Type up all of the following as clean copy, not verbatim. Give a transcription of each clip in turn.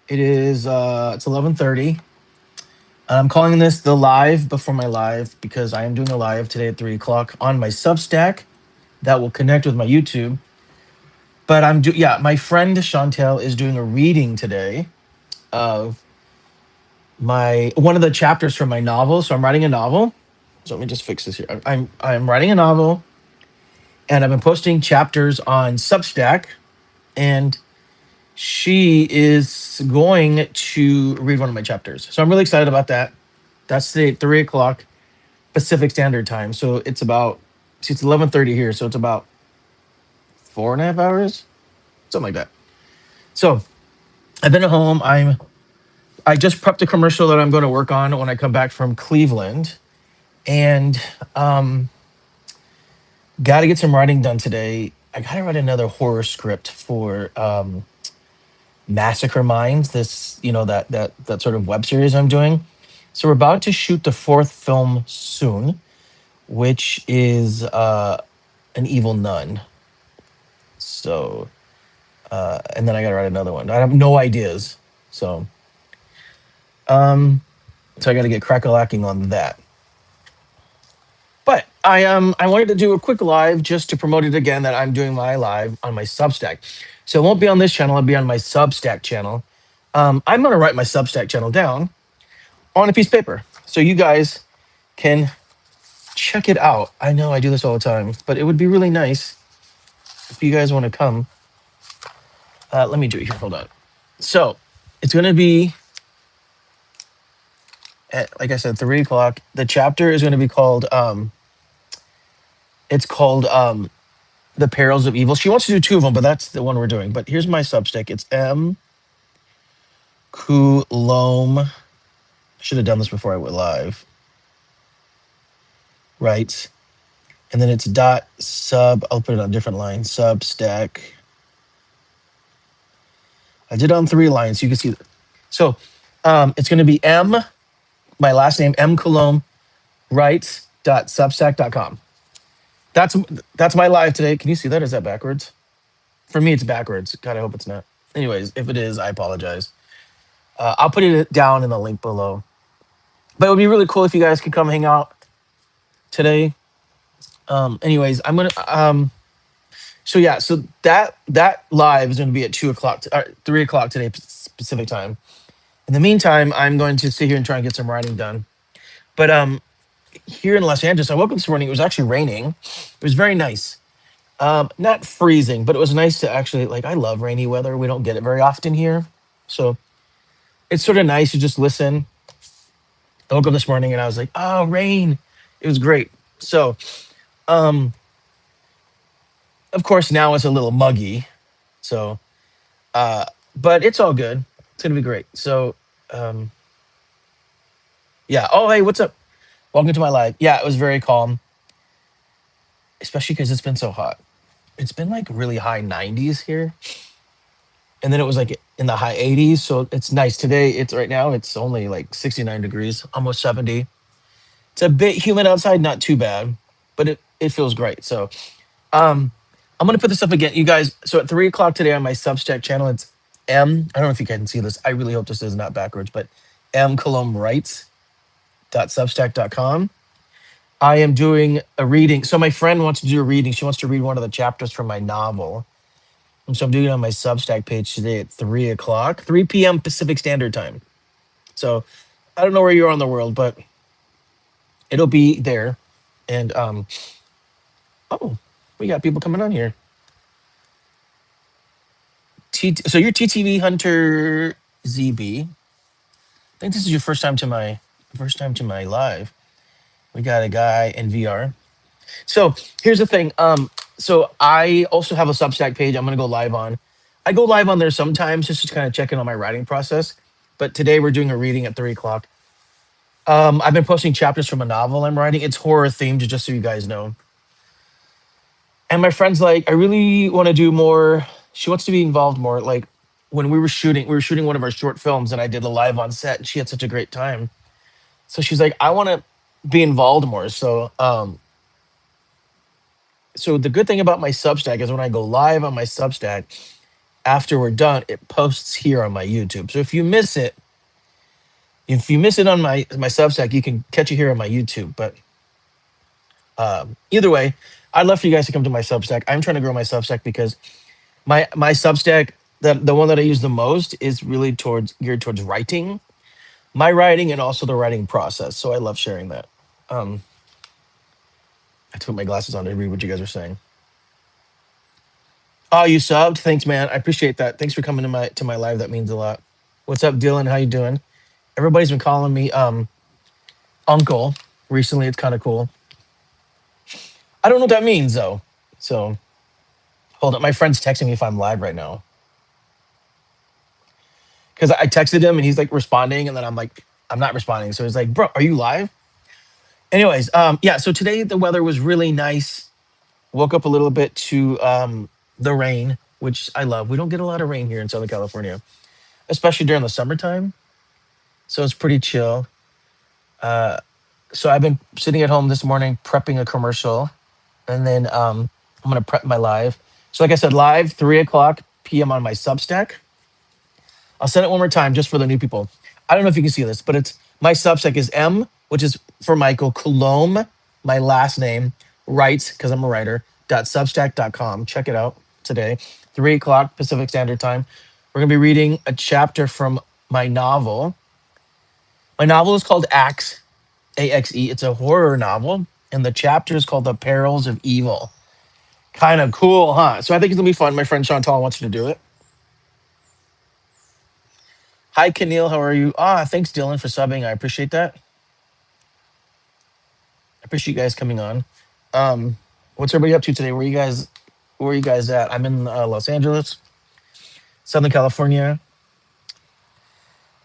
It is it's 11:30. I'm calling this the live before my live because I am doing a live today at 3 o'clock on my Substack that will connect with my YouTube. But yeah, my friend Chantel is doing a reading today of my one of the chapters from my novel. So I'm writing a novel. So let me just fix this here. I'm writing a novel, and I've been posting chapters on Substack, and she is going to read one of my chapters. So I'm really excited about that. That's today at 3 o'clock Pacific Standard Time. So it's about see, it's 11:30 here, so it's about 4.5 hours, something like that. So I've been at home. I just prepped a commercial that I'm going to work on when I come back from Cleveland, and um, got to get some writing done today. I got to write another horror script for Massacre Minds. This that sort of web series I'm doing. So we're about to shoot the fourth film soon, which is an evil nun. So and then I got to write another one. I have no ideas. So um, so I got to get crack-a-lacking on that. But I wanted to do a quick live just to promote it again that I'm doing my live on my Substack. So it won't be on this channel, it'll be on my Substack channel. I'm gonna write my Substack channel down on a piece of paper. So you guys can check it out. I know I do this all the time, but it would be really nice if you guys want to come. Let me do it here. Hold on. So it's gonna be at, like I said, 3 o'clock. The chapter is gonna be called it's called The Perils of Evil. She wants to do two of them, but that's the one we're doing. But here's my Substack. It's M Coulombe. I should have done this before I went live. Right. And then it's dot sub. I'll put it on a different line. Substack. I did it on 3 lines. So you can see. So it's going to be M, my last name, M Coulombe, writes dot substack.com. That's that's my live today. Can you see that? Is that backwards? For me, it's backwards. God, I hope it's not. Anyways, if it is, I apologize. I'll put it down in the link below. But it would be really cool if you guys could come hang out today. Anyways, I'm gonna so yeah, so that live is gonna be at 2 o'clock 3 o'clock today Pacific time. In the meantime, I'm going to sit here and try and get some writing done. But here in Los Angeles, I woke up this morning, it was actually raining. It was very nice. Not freezing, but it was nice to actually like I love rainy weather. We don't get it very often here. So it's sort of nice to just listen. I woke up this morning and I was like, oh, rain. It was great. So um of course now it's a little muggy. So uh but it's all good. It's gonna be great. So um yeah. Oh hey, what's up? Welcome to my live. Yeah, it was very calm, especially because it's been so hot. It's been like really high 90s here. And then it was like in the high 80s. So it's nice. Today it's right now it's only like 69 degrees, almost 70. It's a bit humid outside, not too bad, but it feels great. So um I'm gonna put this up again, you guys. So at 3 o'clock today on my Substack channel, it's M. I don't know if you can see this. I really hope this is not backwards, but M Coulombe writes .substack.com. I am doing a reading. So my friend wants to do a reading. She wants to read one of the chapters from my novel. And so I'm doing it on my Substack page today at 3 o'clock, 3 p.m. Pacific Standard Time. So I don't know where you are in the world, but it'll be there. And oh, we got people coming on here. So you're TTV Hunter ZB. I think this is your first time to my live. We got a guy in VR. So here's the thing. So I also have a Substack page I'm gonna go live on. I go live on there sometimes just to kind of check in on my writing process. But today we're doing a reading at 3 o'clock. I've been posting chapters from a novel I'm writing. It's horror themed, just so you guys know. And my friend's like, I really want to do more. She wants to be involved more. Like when we were shooting one of our short films, and I did a live on set, and she had such a great time. So she's like, I want to be involved more. So the good thing about my Substack is when I go live on my Substack, after we're done, it posts here on my YouTube. So if you miss it on my Substack, you can catch it here on my YouTube. But either way, I'd love for you guys to come to my Substack. I'm trying to grow my Substack because my Substack, the one that I use the most, is really towards geared towards writing, my writing, and also the writing process. So I love sharing that. Um, I took my glasses on to read what you guys are saying. Oh, you subbed? Thanks, man. I appreciate that. Thanks for coming to my live. That means a lot. What's up, Dylan? How you doing? Everybody's been calling me uncle recently. It's kind of cool. I don't know what that means though. So hold up. My friend's texting me if I'm live right now because I texted him and he's like responding, and then I'm like, I'm not responding. So he's like, bro, are you live? Anyways, yeah. So today the weather was really nice. Woke up a little bit to the rain, which I love. We don't get a lot of rain here in Southern California, especially during the summertime. So it's pretty chill. Uh, so I've been sitting at home this morning prepping a commercial, and then I'm gonna prep my live. So like I said, live 3 o'clock p.m. on my Substack. I'll send it one more time just for the new people. I don't know if you can see this, but it's my Substack is M, which is for Michael Coulombe, my last name, writes, because I'm a writer, .substack.com. Check it out today, 3 o'clock Pacific Standard Time. We're gonna be reading a chapter from my novel. My novel is called Axe, AXE. It's a horror novel, and the chapter is called The Perils of Evil. Kind of cool, huh? So I think it's gonna be fun. My friend Chantal wants you to do it. Hi, Keneal. How are you? Thanks, Dylan, for subbing. I appreciate that. I appreciate you guys coming on. Um, what's everybody up to today? Where are you guys at? I'm in Los Angeles, Southern California.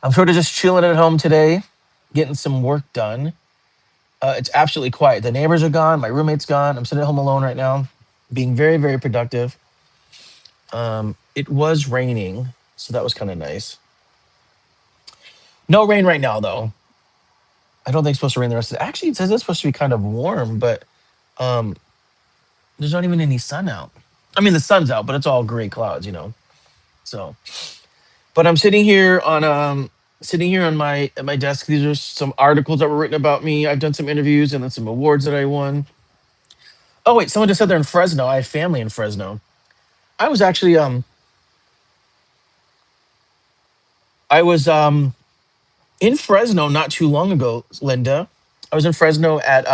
I'm sort of just chilling at home today, getting some work done. It's absolutely quiet. The neighbors are gone. My roommate's gone. I'm sitting at home alone right now, being very, very productive. It was raining, so that was kind of nice. No rain right now, though. I don't think it's supposed to rain the rest of the. Actually, it says it's supposed to be kind of warm, but um, there's not even any sun out. I mean, the sun's out, but it's all gray clouds. So, but I'm sitting here on my at my desk. These are some articles that were written about me. I've done some interviews and then some awards that I won. Oh wait, someone just said they're in Fresno. I have family in Fresno. I was actually I was in Fresno not too long ago, Linda. I was in Fresno at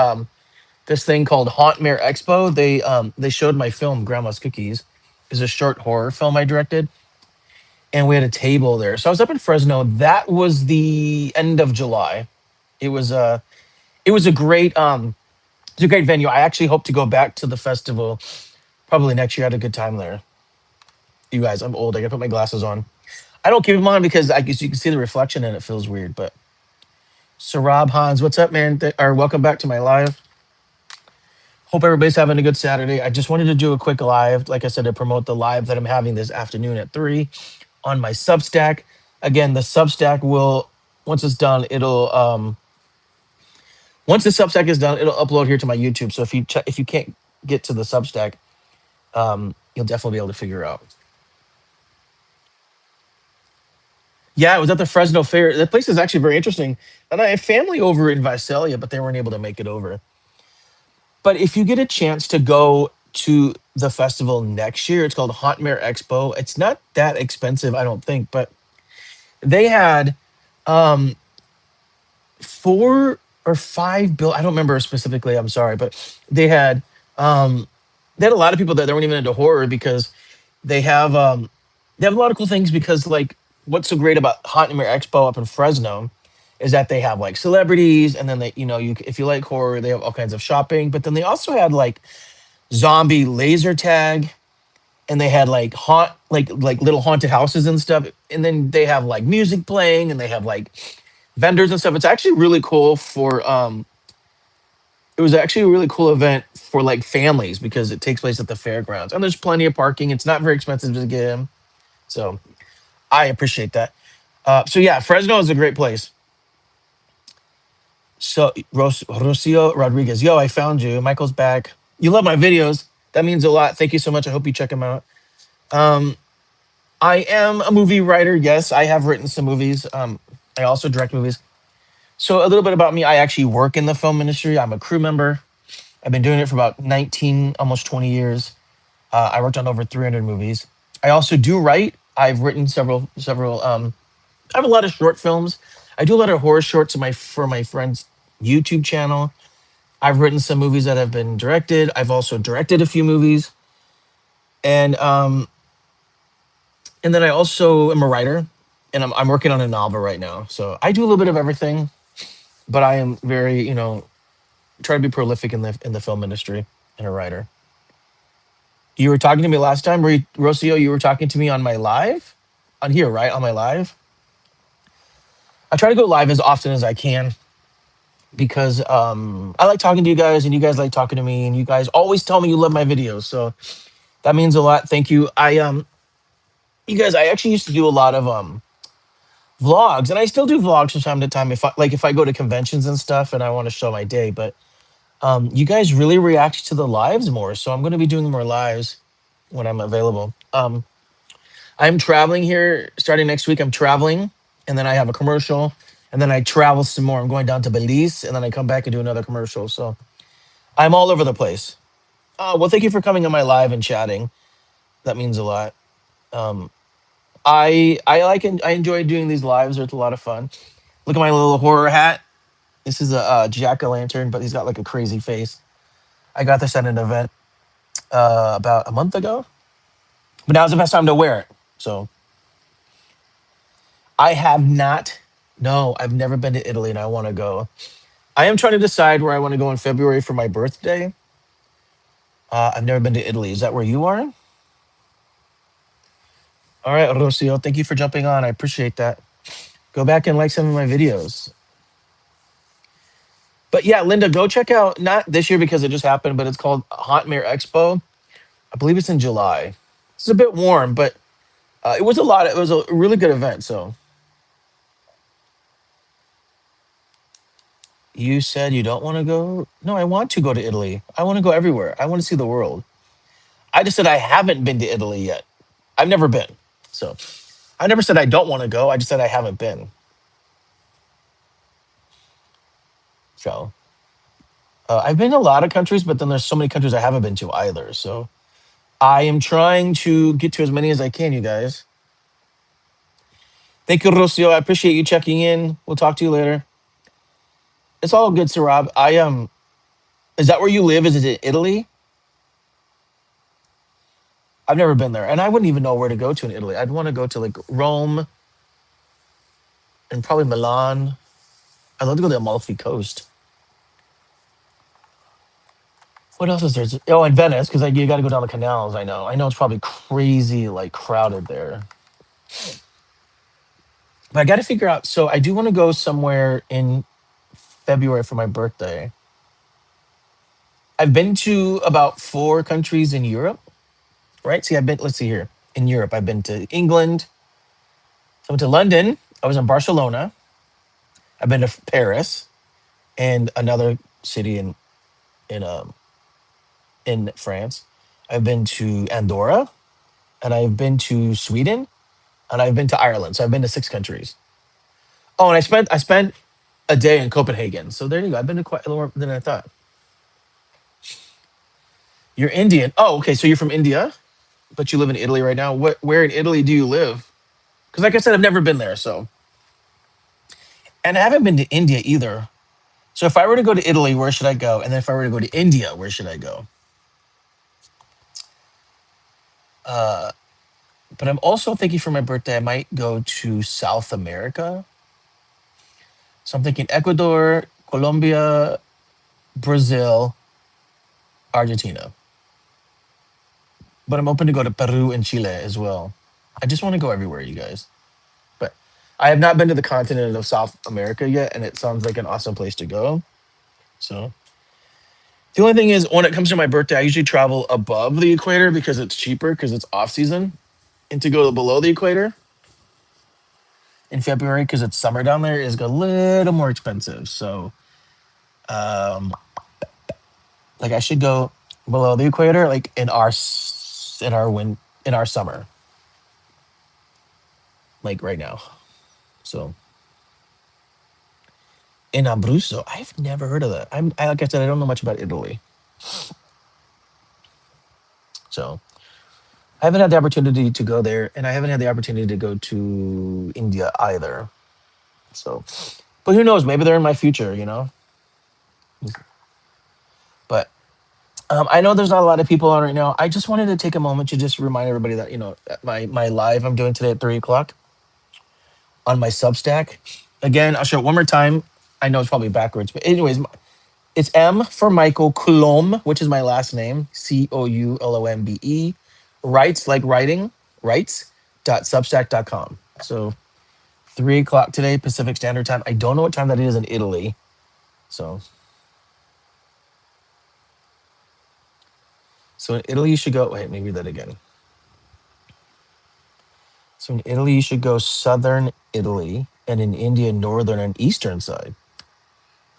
this thing called Haunt Mare Expo. They showed my film Grandma's Cookies. It's a short horror film I directed, and we had a table there. So I was up in Fresno. That was the end of July. It was it was a great it's a great venue. I actually hope to go back to the festival probably next year. I had a good time there. You guys, I'm old. I gotta put my glasses on. I don't keep them on because I guess you can see the reflection and it feels weird. But Sarab Hans, what's up, man? Or welcome back to my live. Hope everybody's having a good Saturday. I just wanted to do a quick live, like I said, to promote the live that I'm having this afternoon at 3 on my Substack. Again, the Substack will, once it's done, once the Substack is done, it'll upload here to my YouTube. So if you can't get to the Substack, you'll definitely be able to figure out. Yeah, it was at the Fresno Fair. That place is actually very interesting. And I have family over in Visalia, but they weren't able to make it over. But if you get a chance to go to the festival next year, it's called Haunt Mare Expo. It's not that expensive, I don't think, but they had um 4 or 5 bill. I don't remember specifically. I'm sorry, but they had um they had a lot of people that weren't even into horror because they have they have a lot of cool things because like what's so great about Haunt Mare Expo up in Fresno is that they have like celebrities and then you if you like horror they have all kinds of shopping, but then they also had like zombie laser tag, and they had like like little haunted houses and stuff, and then they have like music playing and they have like vendors and stuff. It's actually really cool for it was actually a really cool event for like families because it takes place at the fairgrounds and there's plenty of parking. It's not very expensive to get in, so I appreciate that. So yeah, Fresno is a great place. So Rocio Rodriguez, yo, I found you. Michael's back. You love my videos. That means a lot. Thank you so much. I hope you check them out. Um, I am a movie writer. Yes, I have written some movies. I also direct movies. So a little bit about me. I actually work in the film industry. I'm a crew member. I've been doing it for about 19, almost 20 years. I worked on over 300 movies. I also do write. I've written several. I have a lot of short films. I do a lot of horror shorts for my friend's YouTube channel. I've written some movies that have been directed. I've also directed a few movies, and and then I also am a writer, and I'm working on a novel right now. So I do a little bit of everything, but I am very try to be prolific in the film industry and a writer. You were talking to me last time, Rocio. You were talking to me on my live, on here, right? On my live. I try to go live as often as I can because I like talking to you guys, and you guys like talking to me, and you guys always tell me you love my videos. So that means a lot. Thank you. You guys, I actually used to do a lot of vlogs, and I still do vlogs from time to time. If I go to conventions and stuff, and I want to show my day, but you guys really react to the lives more, so I'm going to be doing more lives when I'm available. I'm traveling here starting next week. I'm traveling, and then I have a commercial, and then I travel some more. I'm going down to Belize, and then I come back and do another commercial. So I'm all over the place. Well, thank you for coming on my live and chatting. That means a lot. Um, I enjoy doing these lives. It's a lot of fun. Look at my little horror hat. This is a jack o' lantern, but he's got like a crazy face. I got this at an event about a month ago, but now's the best time to wear it. So I have not. No, I've never been to Italy, and I want to go. I am trying to decide where I want to go in February for my birthday. I've never been to Italy. Is that where you are? All right, Rocio. Thank you for jumping on. I appreciate that. Go back and like some of my videos. But yeah, Linda, go check out not this year because it just happened, but it's called Hauntmere Expo. I believe it's in July. It's a bit warm, but it was a lot. It was a really good event. So you said you don't want to go? No, I want to go to Italy. I want to go everywhere. I want to see the world. I just said I haven't been to Italy yet. I've never been. So I never said I don't want to go. I just said I haven't been. So I've been to a lot of countries, but then there's so many countries I haven't been to either. So I am trying to get to as many as I can, you guys. Thank you, Rocio. I appreciate you checking in. We'll talk to you later. It's all good, Sarab. Is that where you live? Is it in Italy? I've never been there, and I wouldn't even know where to go to in Italy. I'd want to go to like Rome and probably Milan. I'd love to go to the Amalfi Coast. What else is there? Oh, and Venice, because you got to go down the canals. I know it's probably crazy, like crowded there. But I got to figure out. So I do want to go somewhere in February for my birthday. I've been to about 4 countries in Europe, right? See, I've been. Let's see here. In Europe, I've been to England. I went to London. I was in Barcelona. I've been to Paris and another city in in France. I've been to Andorra, and I've been to Sweden, and I've been to Ireland. So I've been to 6 countries. Oh, and I spent a day in Copenhagen. So there you go. I've been to quite a lot more than I thought. You're Indian. Oh, okay. So you're from India, but you live in Italy right now. Where in Italy do you live? Because like I said, I've never been there. So, and I haven't been to India either. So if I were to go to Italy, where should I go? And then if I were to go to India, where should I go? Uh, but I'm also thinking for my birthday, I might go to South America. So I'm thinking Ecuador, Colombia, Brazil, Argentina. But I'm open to go to Peru and Chile as well. I just want to go everywhere, you guys. But I have not been to the continent of South America yet, and it sounds like an awesome place to go. So the only thing is, when it comes to my birthday, I usually travel above the equator because it's cheaper because it's off season, and to go below the equator in February because it's summer down there is a little more expensive. So, um, like I should go below the equator, like in our summer. like right now. So in Abruzzo, I've never heard of that. Like I said, I don't know much about Italy, so I haven't had the opportunity to go there, and I haven't had the opportunity to go to India either. So, but who knows? Maybe they're in my future, you know. But I know there's not a lot of people on right now. I just wanted to take a moment to just remind everybody that my live I'm doing today at 3 o'clock on my Substack. Again, I'll show it one more time. I know it's probably backwards, but anyways, it's M for Michael Coulombe, which is my last name, Coulombe. Writes like writing, writes.substack.com. So 3 o'clock today, Pacific Standard Time. I don't know what time that is in Italy. So in Italy, you should go. Wait, let me read that again. So in Italy, you should go southern Italy, and in India, northern and eastern side.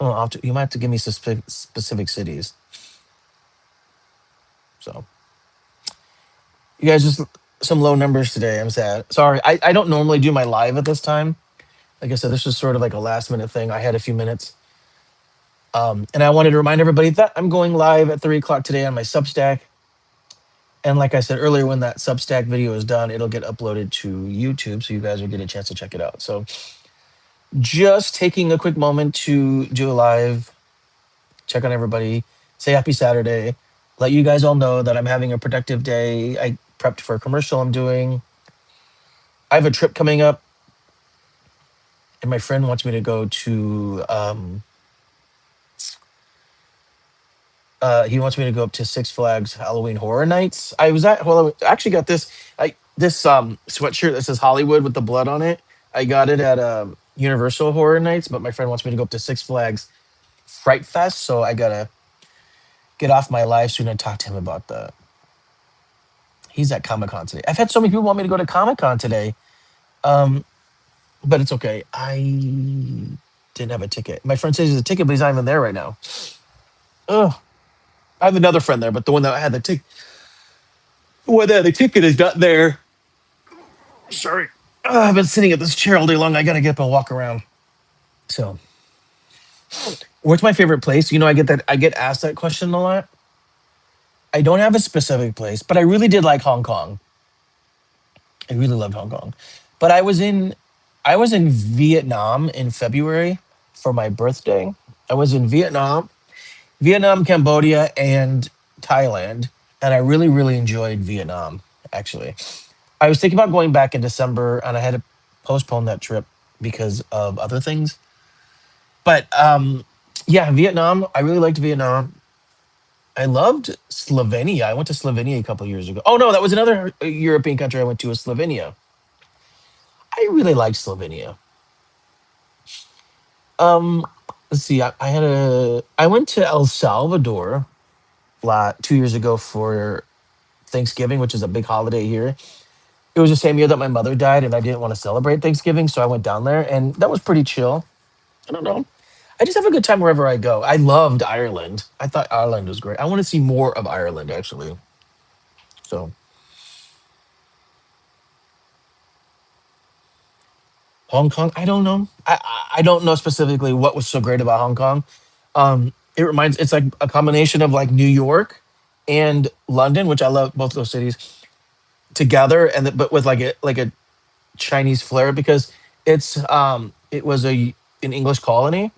Oh, you might have to give me some specific cities. So you guys just some low numbers today. I'm sad. Sorry. I don't normally do my live at this time. Like I said, this was sort of like a last minute thing. I had a few minutes. And I wanted to remind everybody that I'm going live at 3 o'clock today on my Substack. And like I said earlier, when that Substack video is done, it'll get uploaded to YouTube. So you guys will get a chance to check it out. So just taking a quick moment to do a live, check on everybody, say happy Saturday, let you guys all know that I'm having a productive day. I prepped for a commercial I'm doing. I have a trip coming up, and my friend wants me to go to he wants me to go up to Six Flags Halloween Horror Nights. I actually got this sweatshirt that says Hollywood with the blood on it. I got it at Universal Horror Nights, but my friend wants me to go up to Six Flags Fright Fest, so I gotta get off my live soon and talk to him about that. He's at Comic Con today. I've had so many people want me to go to Comic Con today, um, but it's okay. I didn't have a ticket. My friend says he's a ticket, but he's not even there right now. Ugh. I have another friend there, but the one that had the ticket, well, the ticket is not there. Sorry. I've been sitting at this chair all day long. I gotta get up and walk around. So, where's my favorite place? I get asked that question a lot. I don't have a specific place, but I really did like Hong Kong. I really loved Hong Kong. But I was in Vietnam in February for my birthday. I was in Vietnam, Cambodia, and Thailand, and I really, really enjoyed Vietnam. Actually, I was thinking about going back in December, and I had to postpone that trip because of other things. But yeah, Vietnam. I really liked Vietnam. I loved Slovenia. I went to Slovenia a couple of years ago. Oh no, that was another European country I went to was Slovenia. I really liked Slovenia. Um, let's see. I went to El Salvador 2 years ago for Thanksgiving, which is a big holiday here. It was the same year that my mother died, and I didn't want to celebrate Thanksgiving, so I went down there, and that was pretty chill. I don't know. I just have a good time wherever I go. I loved Ireland. I thought Ireland was great. I want to see more of Ireland, actually. So Hong Kong, I don't know. I don't know specifically what was so great about Hong Kong. It's like a combination of like New York and London, which I love both those cities together, but with like a Chinese flair because it was an English colony,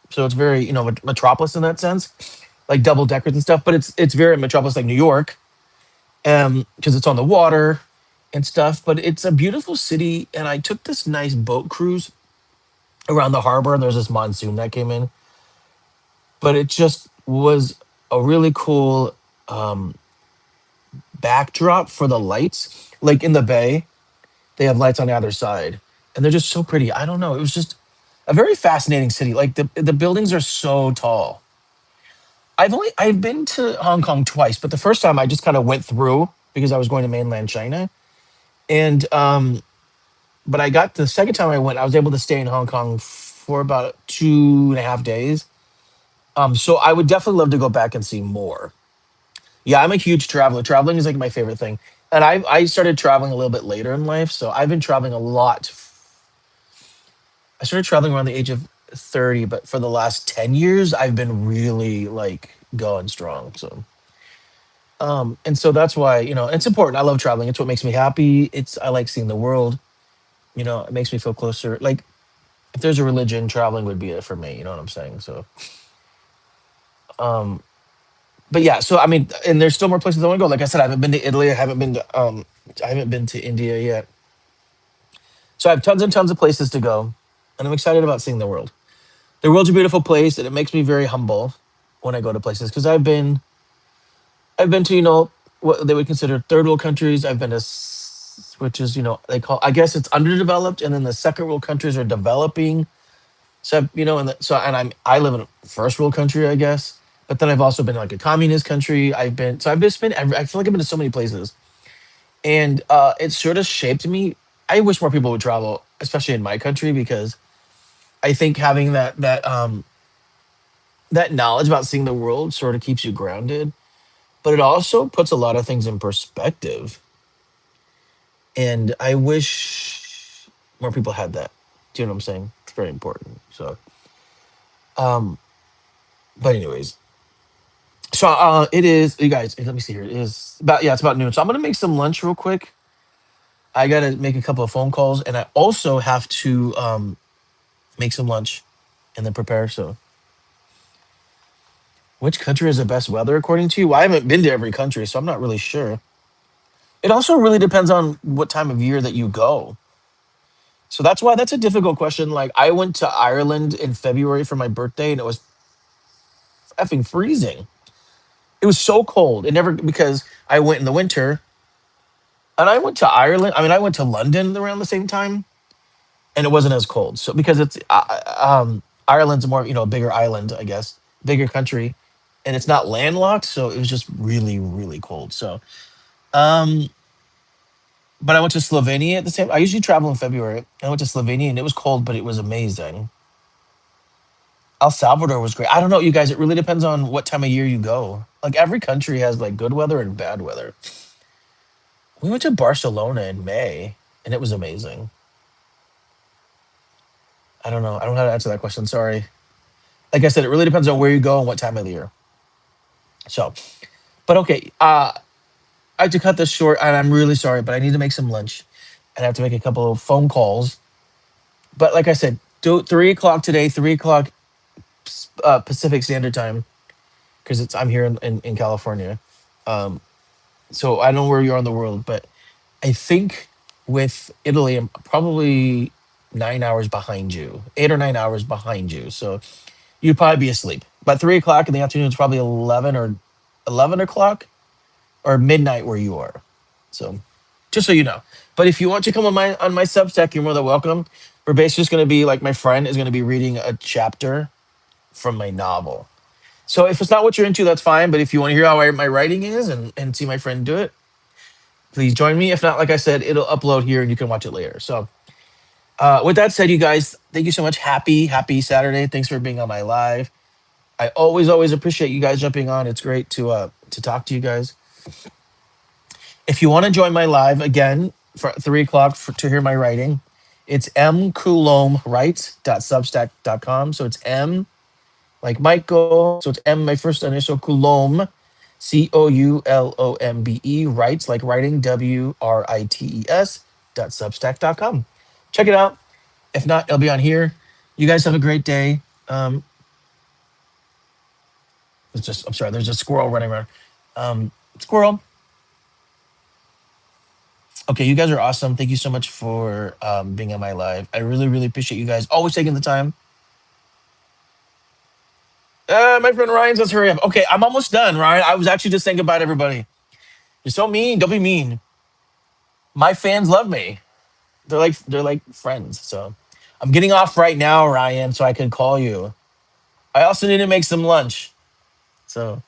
so it's very metropolis in that sense, like double deckers and stuff. But it's very metropolis like New York, because it's on the water and stuff. But it's a beautiful city, and I took this nice boat cruise around the harbor, and there's this monsoon that came in, but it just was a really cool um, backdrop for the lights, like in the bay they have lights on either side, and they're just so pretty. I don't know. It was just a very fascinating city. Like the buildings are so tall. I've been to Hong Kong twice, but the first time I just kind of went through because I was going to mainland China, and but I got the second time I went, I was able to stay in Hong Kong for about 2.5 days. So I would definitely love to go back and see more. Yeah, I'm a huge traveler. Traveling is like my favorite thing. And I started traveling a little bit later in life, so I've been traveling a lot I started traveling around the age of 30, but for the last 10 years, I've been really like going strong. So, and so that's why, it's important. I love traveling. It's what makes me happy. I like seeing the world. It makes me feel closer. Like, if there's a religion, traveling would be it for me. You know what I'm saying? So, um, but yeah, so I mean, and there's still more places I want to go. Like I said, I haven't been to Italy. I haven't been to India yet. So I have tons and tons of places to go, and I'm excited about seeing the world. The world's a beautiful place, and it makes me very humble when I go to places because I've been to what they would consider third world countries. I've been to which is they call, I guess it's underdeveloped, and then the second world countries are developing. So I live in a first world country, I guess. But then I've also been like a communist country. I've just been I feel like I've been to so many places, and it sort of shaped me. I wish more people would travel, especially in my country, because I think having that knowledge about seeing the world sort of keeps you grounded, but it also puts a lot of things in perspective. And I wish more people had that. Do you know what I'm saying? It's very important. So, um, but anyways, so it is. You guys, let me see here. It is about it's about noon. So I'm gonna make some lunch real quick. I gotta make a couple of phone calls, and I also have to make some lunch and then prepare. So, which country has the best weather according to you? Well, I haven't been to every country, so I'm not really sure. It also really depends on what time of year that you go. So that's why that's a difficult question. Like I went to Ireland in February for my birthday and it was effing freezing. It was so cold. It never because I went in the winter and I went to Ireland. I mean, I went to London around the same time and it wasn't as cold. So because it's Ireland's more, a bigger island, I guess, bigger country, and it's not landlocked, so it was just really really cold. So um but I went to Slovenia at the same. I usually travel in February. I went to Slovenia and it was cold, but it was amazing. El Salvador was great. I don't know, you guys. It really depends on what time of year you go. Like every country has like good weather and bad weather. We went to Barcelona in May, and it was amazing. I don't know. I don't know how to answer that question. Sorry. Like I said, it really depends on where you go and what time of the year. So, but okay. I have to cut this short, and I'm really sorry, but I need to make some lunch, and I have to make a couple of phone calls. But like I said, do 3 o'clock today, 3 o'clock Pacific Standard Time, because it's I'm here in California. Um, so I don't know where you are in the world, but I think with Italy, I'm probably 9 hours behind you, 8 or 9 hours behind you. So you'd probably be asleep. But 3 o'clock in the afternoon is probably 11 o'clock or midnight where you are. So just so you know. But if you want to come on my Substack, you're more than welcome. We're basically just going to be like my friend is going to be reading a chapter from my novel. So if it's not what you're into, that's fine. But if you want to hear how my writing is and see my friend do it, please join me. If not, like I said, it'll upload here and you can watch it later. So, with that said, you guys, thank you so much. Happy Saturday. Thanks for being on my live. I always appreciate you guys jumping on. It's great to talk to you guys. If you want to join my live again for 3 o'clock to hear my writing, it's mcoulombewrites.substack.com. So it's M like Michael. So it's M, my first initial, Coulombe, Coulombe, writes like writing, WRITES.substack.com. Check it out. If not, it'll be on here. You guys have a great day. I'm sorry, there's a squirrel running around. Squirrel. Okay, you guys are awesome. Thank you so much for being on my live. I really, really appreciate you guys always taking the time. My friend Ryan, let's hurry up. Okay, I'm almost done, Ryan. I was actually just saying goodbye to everybody. You're so mean. Don't be mean. My fans love me. They're like friends. So I'm getting off right now, Ryan, so I can call you. I also need to make some lunch. So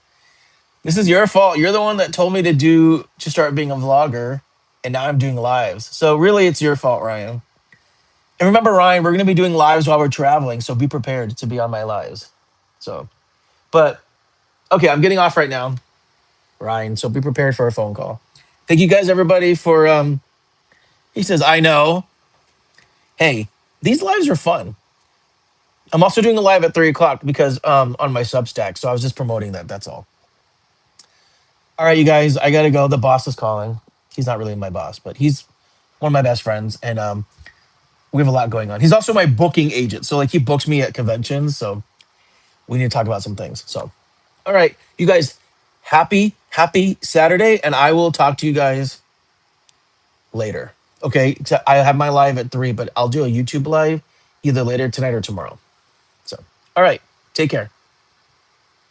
this is your fault. You're the one that told me to start being a vlogger, and now I'm doing lives. So really, it's your fault, Ryan. And remember, Ryan, we're going to be doing lives while we're traveling, so be prepared to be on my lives. So, but okay, I'm getting off right now, Ryan. So be prepared for a phone call. Thank you guys, everybody, for. He says, I know. Hey, these lives are fun. I'm also doing a live at 3 o'clock because on my Substack. So I was just promoting that. That's all. All right, you guys, I gotta go. The boss is calling. He's not really my boss, but he's one of my best friends, and we have a lot going on. He's also my booking agent, so like he books me at conventions. So we need to talk about some things. So, all right, you guys, happy Saturday, and I will talk to you guys later. Okay, so I have my live at 3, but I'll do a YouTube live either later tonight or tomorrow. So, all right, take care.